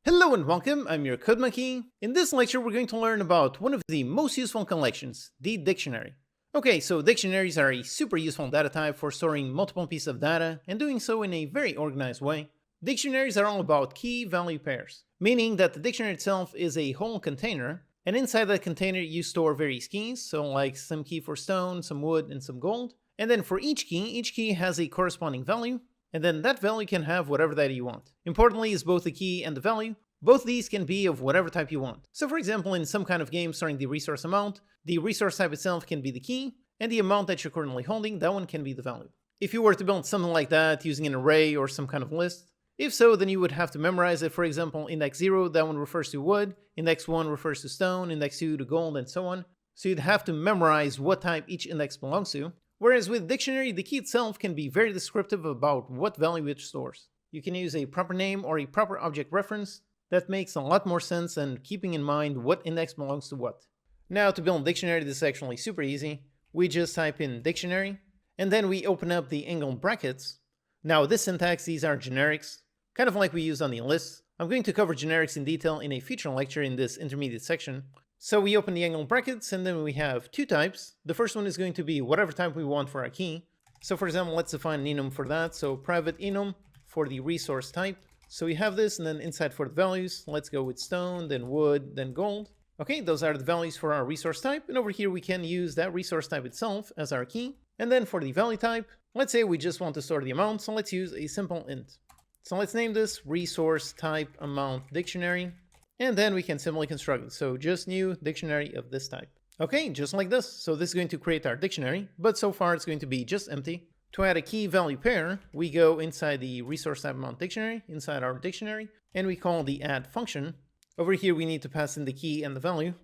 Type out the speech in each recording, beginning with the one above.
Hello and welcome, I'm your Code Monkey. In this lecture we're going to learn about one of the most useful collections, the dictionary. Okay, so dictionaries are a super useful data type for storing multiple pieces of data and doing so in a very organized way. Dictionaries are all about key-value pairs, meaning that the dictionary itself is a whole container, and inside that container you store various keys, so like some key for stone, some wood, and some gold. And then for each key has a corresponding value, and then that value can have whatever that you want. Importantly is both the key and the value. Both these can be of whatever type you want. So for example, in some kind of game storing the resource amount, the resource type itself can be the key, and the amount that you're currently holding, that one can be the value. If you were to build something like that using an array or some kind of list, if so, then you would have to memorize it. For example, index 0, that one refers to wood, index 1 refers to stone, index 2 to gold, and so on. So you'd have to memorize what type each index belongs to. Whereas with dictionary, the key itself can be very descriptive about what value it stores. You can use a proper name or a proper object reference. That makes a lot more sense than keeping in mind what index belongs to what. Now to build a dictionary, this is actually super easy. We just type in dictionary, and then we open up the angle brackets. Now this syntax, these are generics, kind of like we use on the list. I'm going to cover generics in detail in a future lecture in this intermediate section. So we open the angle brackets, and then we have two types. The first one is going to be whatever type we want for our key. So for example, let's define an enum for that. So private enum for the resource type. So we have this, and then inside for the values, let's go with stone, then wood, then gold. Okay, those are the values for our resource type, and over here we can use that resource type itself as our key. And then for the value type, let's say we just want to store the amount, so let's use a simple int. So let's name this resource type amount dictionary, and then we can simply construct it. So just new dictionary of this type. Okay, just like this. So this is going to create our dictionary, but so far it's going to be just empty. To add a key value pair, we go inside the resource type amount dictionary, inside our dictionary, and we call the add function. Over here we need to pass in the key and the value.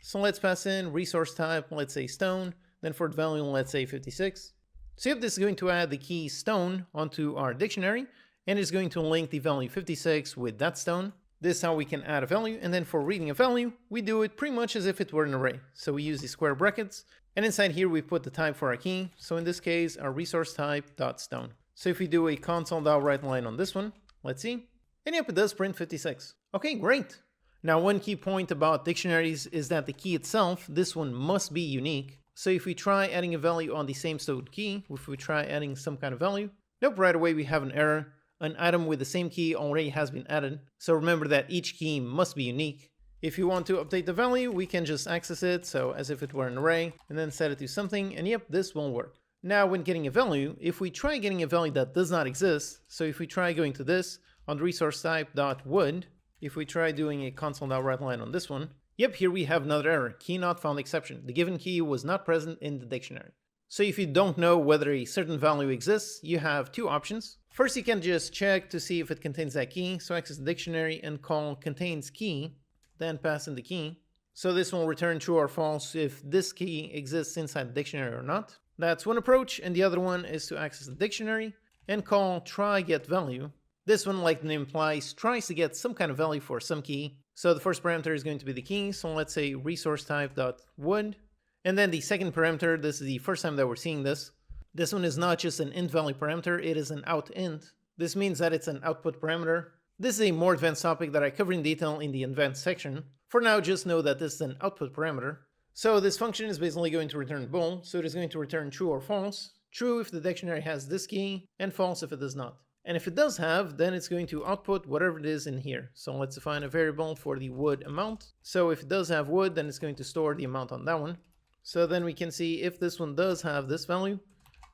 So let's pass in resource type, let's say stone, then for the value let's say 56. So if this is going to add the key stone onto our dictionary, and it's going to link the value 56 with that stone. This is how we can add a value, and then for reading a value, we do it pretty much as if it were an array. So we use the square brackets, and inside here we put the type for our key. So in this case, our resource type dot stone. So if we do a console.writeLine on this one, let's see. And yep, it does print 56. Okay, great. Now one key point about dictionaries is that the key itself, this one must be unique. So if we try adding a value on the same stone key, if we try adding some kind of value, nope, right away we have an error. An item with the same key already has been added. So remember that each key must be unique. If you want to update the value, we can just access it, so as if it were an array, and then set it to something, and yep, this will work. Now when getting a value, if we try getting a value that does not exist, so if we try going to this, on the resource type dot wood, if we try doing a console.writeLine on this one, yep, here we have another error, key not found exception. The given key was not present in the dictionary. So if you don't know whether a certain value exists, you have two options. First, you can just check to see if it contains that key. So access the dictionary and call contains key, then pass in the key. So this will return true or false if this key exists inside the dictionary or not. That's one approach, and the other one is to access the dictionary and call try get value. This one, like the name implies, tries to get some kind of value for some key. So the first parameter is going to be the key. So let's say resource type dot wood. And then the second parameter, this is the first time that we're seeing this. This one is not just an int value parameter, it is an out int. This means that it's an output parameter. This is a more advanced topic that I cover in detail in the advanced section. For now, just know that this is an output parameter. So this function is basically going to return bool, so it is going to return true or false. True if the dictionary has this key, and false if it does not. And if it does have, then it's going to output whatever it is in here. So let's define a variable for the wood amount. So if it does have wood, then it's going to store the amount on that one. So then we can see if this one does have this value.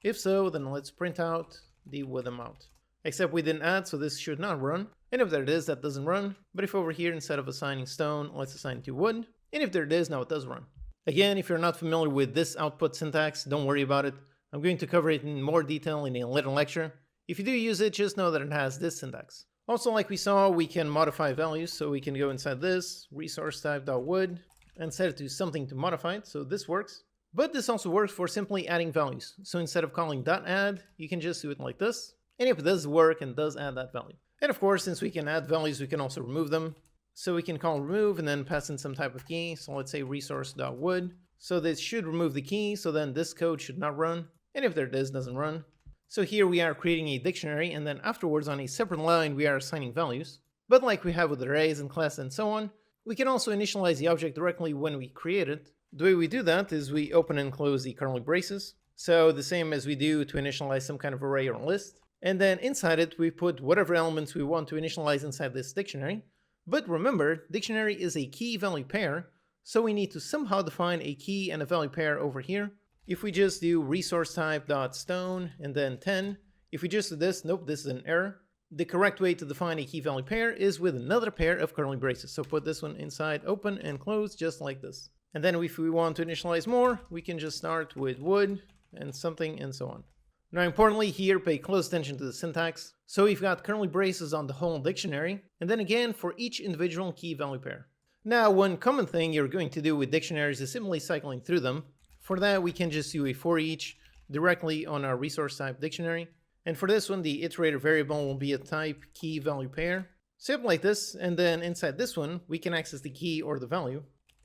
If so, then let's print out the wood amount. Except we didn't add, so this should not run. And if there it is, that doesn't run. But if over here, instead of assigning stone, let's assign it to wood. And if there it is, now it does run. Again, if you're not familiar with this output syntax, don't worry about it. I'm going to cover it in more detail in a later lecture. If you do use it, just know that it has this syntax. Also, like we saw, we can modify values, so we can go inside this, resource type.wood, and set it to something to modify it, so this works. But this also works for simply adding values. So instead of calling .add, you can just do it like this. And if it does work and does add that value. And of course, since we can add values, we can also remove them. So we can call remove and then pass in some type of key. So let's say resource.wood. So this should remove the key, so then this code should not run. And if there it is, doesn't run. So here we are creating a dictionary, and then afterwards on a separate line, we are assigning values. But like we have with arrays and class and so on, we can also initialize the object directly when we create it. The way we do that is we open and close the curly braces. So the same as we do to initialize some kind of array or list. And then inside it, we put whatever elements we want to initialize inside this dictionary. But remember, dictionary is a key-value pair, so we need to somehow define a key and a value pair over here. If we just do resource type dot stone and then 10, if we just do this, nope, this is an error. The correct way to define a key-value pair is with another pair of curly braces. So put this one inside open and close just like this. And then if we want to initialize more, we can just start with wood and something and so on. Now importantly here, pay close attention to the syntax. So we've got curly braces on the whole dictionary, and then again for each individual key-value pair. Now one common thing you're going to do with dictionaries is simply cycling through them. For that we can just do a for each directly on our resource type dictionary. And for this one, the iterator variable will be a type key-value pair. Simple like this, and then inside this one, we can access the key or the value.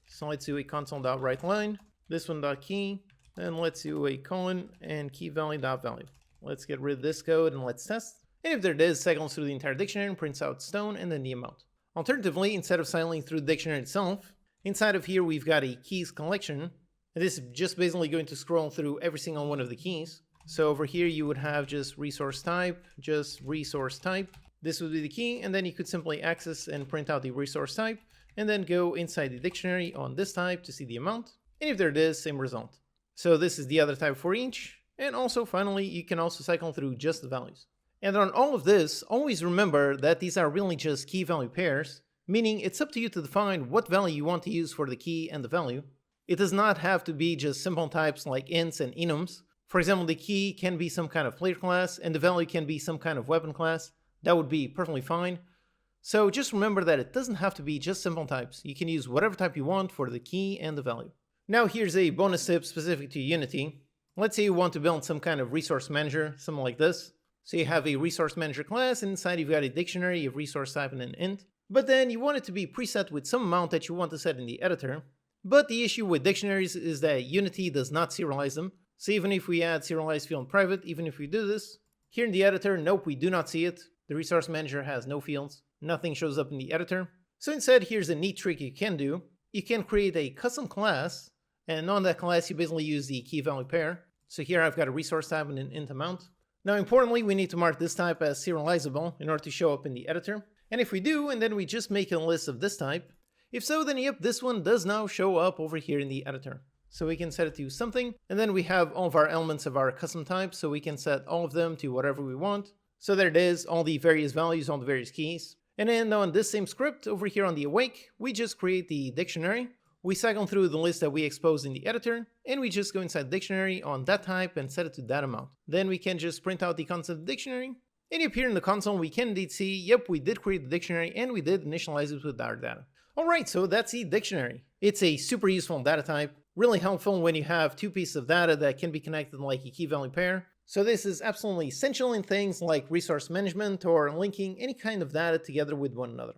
So let's do a console.writeLine, this one .key, then let's do a colon and key-value.value. Let's get rid of this code and let's test. And if there it is, cycles through the entire dictionary and prints out stone and then the amount. Alternatively, instead of cycling through the dictionary itself, inside of here we've got a keys collection. And this is just basically going to scroll through every single one of the keys. So over here you would have just resource type. This would be the key, and then you could simply access and print out the resource type, and then go inside the dictionary on this type to see the amount. And if there it is, same result. So this is the other type for each. And also finally, you can also cycle through just the values. And on all of this, always remember that these are really just key-value pairs, meaning it's up to you to define what value you want to use for the key and the value. It does not have to be just simple types like ints and enums. For example, the key can be some kind of player class, and the value can be some kind of weapon class. That would be perfectly fine. So just remember that it doesn't have to be just simple types. You can use whatever type you want for the key and the value. Now here's a bonus tip specific to Unity. Let's say you want to build some kind of resource manager, something like this. So you have a resource manager class, and inside you've got a dictionary of resource type and an int. But then you want it to be preset with some amount that you want to set in the editor. But the issue with dictionaries is that Unity does not serialize them. So even if we add serialized field private, even if we do this, here in the editor, nope, we do not see it. The resource manager has no fields. Nothing shows up in the editor. So instead, here's a neat trick you can do. You can create a custom class, and on that class, you basically use the key-value pair. So here I've got a resource type and an int amount. Now importantly, we need to mark this type as serializable in order to show up in the editor. And if we do, and then we just make a list of this type, if so, then yep, this one does now show up over here in the editor. So we can set it to something, and then we have all of our elements of our custom type, so we can set all of them to whatever we want. So there it is, all the various values on the various keys. And then on this same script over here on the awake, we just create the dictionary. We cycle through the list that we exposed in the editor, and we just go inside the dictionary on that type and set it to that amount. Then we can just print out the content of the dictionary, and up here in the console we can indeed see, yep, we did create the dictionary and we did initialize it with our data. Alright, so that's the dictionary. It's a super useful data type, really helpful when you have two pieces of data that can be connected like a key-value pair. So this is absolutely essential in things like resource management or linking any kind of data together with one another.